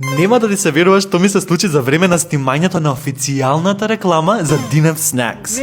Нема да ти се верува што ми се случи за време на снимањето на официјалната реклама за Динев Snacks.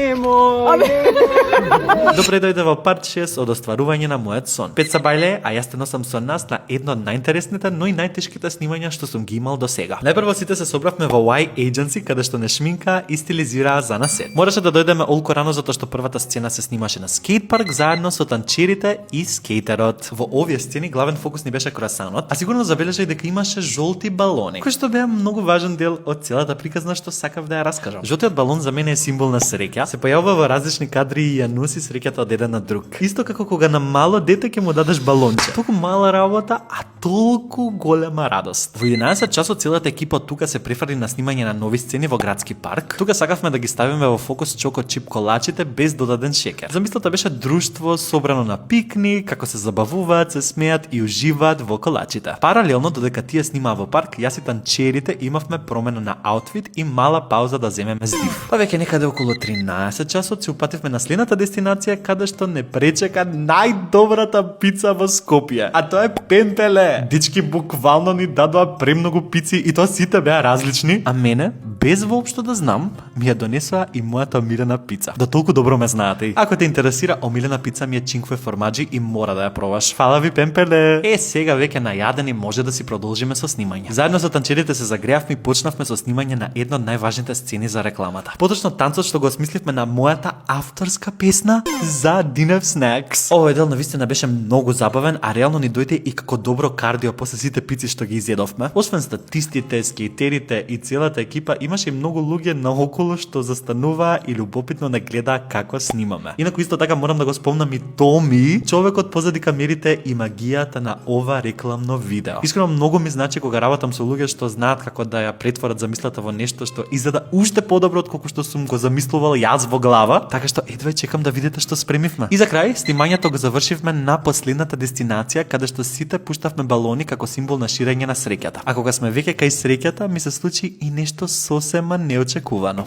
Добре дојде во парт 6 од остварување на мојот сон. Пеца бајле, а јас те носам со нас на едно од најинтересните, но и најтешките снимања што сум ги имал до сега. Најпрво сите се собравме во Y Agency, каде што не шминка и стилизираа за на сет. Мораше да дојдеме олко рано затоа што првата сцена се снимаше на скејт парк заедно со танчерите и скејтерот. Во овие сцени главен фокус ни беше круасанот, а сигурно забележај дека имаше жолти балони, кој што беа многу важен дел од целата приказна што сакав да ја раскажам. Жолтиот балон за мене е символ на среќа, се појавува во различни кадри и ја носи среќата од еден на друг. Исто како кога на мало дете ќе му дадеш балонче. Толку мала работа, а толку голема радост. Во 11 часот целата екипа од тука се префрли на снимање на нови сцени во градски парк. Тука сакавме да ги ставиме во фокус чоко чип колачите без додаден шекер. Замислата беше друштво собрано на пикник, како се забавуваат, се смеат и уживаат во колачите. Паралелно додека тие снимаа во парк, јас и танчерите имавме промена на аутфит и мала пауза да земеме здив. Па веќе некаде околу 13 часот се упативме на следната дестинација каде што не пречека најдобрата пица во Скопје. А тоа е Пемпеле. Дички буквално ни дадоа премногу пици и тоа сите беа различни, а мене без воопшто да знам, ми ја донесоа и мојата омилена пица. Да толку добро ме знаете. Ако те интересира, омилена пица ми е чинкве формаджи и мора да ја пробаш. Фала ви, Пемпеле. Сега веќе најадени може да си продолжиме со снимање. Заедно со танчерите се загреавме и почнавме со снимање на една од најважните сцени за рекламата. Поточно танцот што го осмисливме на мојата авторска песна за Динев Snacks. Овој дел навистина беше многу забавен, а реално ни дојде и како добро кардио после сите пици што ги изедовме. Освен статистите, скејтерите и целата екипа, имаше и многу луѓе наоколу што застануваа и љубопитно не гледаа како снимаме. Инаку исто така морам да го спомнам и Томи, човекот позади камерите и магијата на ова рекламно видео. Искрено многу ми значи кога работам со луѓе што знаат како да ја претворат замислата во нешто што изгледа уште подобро од колку што сум го замислувал јас во глава, така што едва чекам да видите што спремивме. И за крај, снимањето го завршивме на последната дестинација каде што сите пуштавме балони како символ на ширење на среќата. А кога сме веќе кај среќата, ми се случи и нешто сосема неочекувано.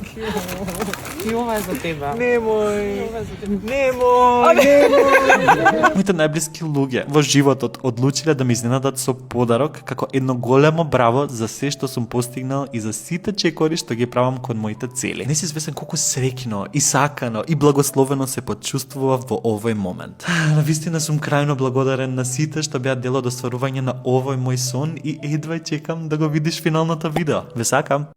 И ова е за тебе. Немој. Моите најблиски луѓе во животот одлучиле да ме изненадат со подарок како едно големо браво за се што сум постигнал и за сите чекори што ги правам кон моите цели. Не си свесен колку среќно и сакано и благословено се почувствував во овој момент. Навистина сум крајно благодарен на сите што беа дел од остварување на овој мој сон и едва чекам да го видиш финалното видео. Ве сакам.